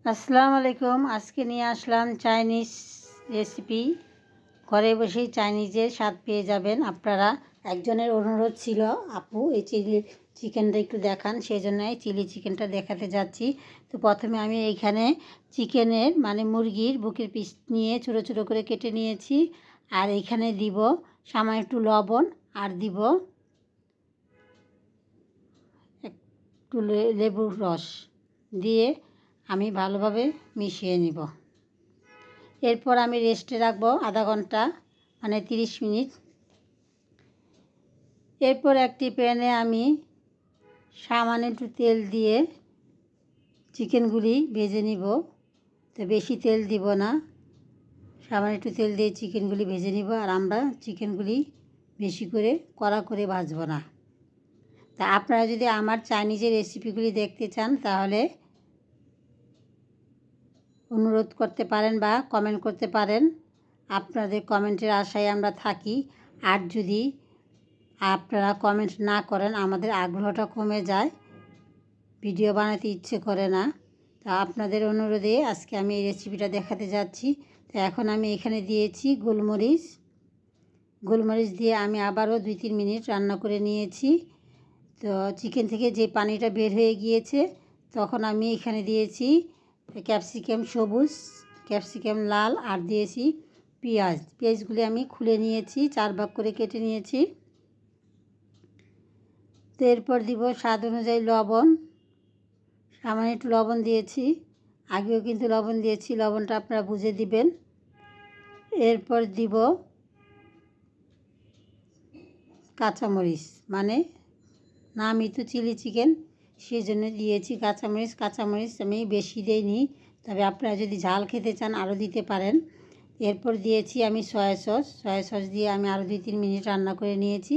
আসসালামু আলাইকুম। আজকে নিয়ে আসলাম চাইনিজ রেসিপি। ঘরে বসেই চাইনিজের স্বাদ পেয়ে যাবেন আপনারা। একজনের অনুরোধ ছিল, আপু এই চিলি চিকেনটা একটু দেখান, সেই জন্য এই চিলি চিকেনটা দেখাতে যাচ্ছি। তো প্রথমে আমি এইখানে চিকেনের মুরগির বুকের পিস নিয়ে ছোটো ছোটো করে কেটে নিয়েছি। আর এইখানে দিব সামান্য একটু লবণ, আর দিব একটু লেবুর রস দিয়ে আমি ভালোভাবে মিশিয়ে নিব। এরপর আমি রেস্টে রাখবো আধা ঘন্টা 30 মিনিট। এরপর একটি প্যানে আমি সামান্য একটু তেল দিয়ে চিকেনগুলি ভেজে নিব। তো বেশি তেল দিব না, সামান্য একটু তেল দিয়ে চিকেনগুলি ভেজে নিব। আর আমরা চিকেনগুলি বেশি করে কড়া করে ভাজবো না। তা আপনারা যদি আমার চাইনিজের রেসিপিগুলি দেখতে চান তাহলে অনুরোধ করতে পারেন বা কমেন্ট করতে পারেন। আপনাদের কমেন্টের আশায় আমরা থাকি। আর যদি আপনারা কমেন্ট না করেন আমাদের আগ্রহটা কমে যায়, ভিডিও বানাতে ইচ্ছে করে না। তা আপনাদের অনুরোধে আজকে আমি এই রেসিপিটা দেখাতে যাচ্ছি। তো এখন আমি এখানে দিয়েছি গোলমরিচ দিয়ে আমি আবারও 2-3 মিনিট রান্না করে নিয়েছি। তো চিকেন থেকে যে পানিটা বের হয়ে গিয়েছে, তখন আমি এখানে দিয়েছি ক্যাপসিকাম সবুজ, ক্যাপসিকাম লাল, আর দিয়েছি পেঁয়াজগুলি আমি খুলে নিয়েছি, 4 ভাগ করে কেটে নিয়েছি। তো এরপর দিব স্বাদ অনুযায়ী লবণ, সামান্য একটু লবণ দিয়েছি। আগেও কিন্তু লবণ দিয়েছি, লবণটা আপনারা বুঝে দিবেন। এরপর দিব কাঁচামরিচ, নামই তো চিলি চিকেন, সেই জন্য দিয়েছি কাঁচামরিচ আমি বেশি দেইনি, তবে আপনারা যদি ঝাল খেতে চান আরও দিতে পারেন। এরপর দিয়েছি আমি সয়া সস দিয়ে আমি আরও 2-3 মিনিট রান্না করে নিয়েছি।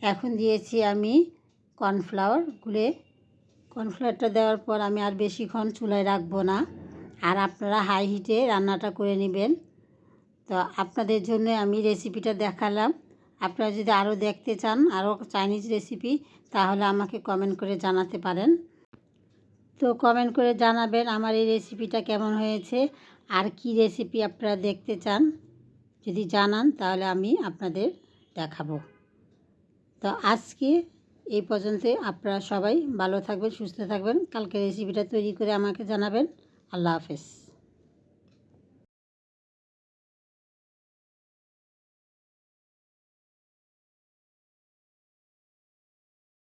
এখন দিয়েছি আমি কর্নফ্লাওয়ারটা দেওয়ার পর আমি আর বেশিক্ষণ চুলায় রাখবো না। আর আপনারা হাই হিটে রান্নাটা করে নেবেন। তো আপনাদের জন্য আমি রেসিপিটা দেখালাম। আপনারা যদি আরও দেখতে চান আরও চাইনিজ রেসিপি, তাহলে আমাকে কমেন্ট করে জানাতে পারেন। তো কমেন্ট করে জানাবেন আমার এই রেসিপিটা কেমন হয়েছে, আর কি রেসিপি আপনারা দেখতে চান। যদি জানান তাহলে আমি আপনাদের দেখাবো। তো আজকে এই পর্যন্তই। আপনারা সবাই ভালো থাকবেন, সুস্থ থাকবেন। কালকে রেসিপিটা তৈরি করে আমাকে জানাবেন। আল্লাহ হাফেজ।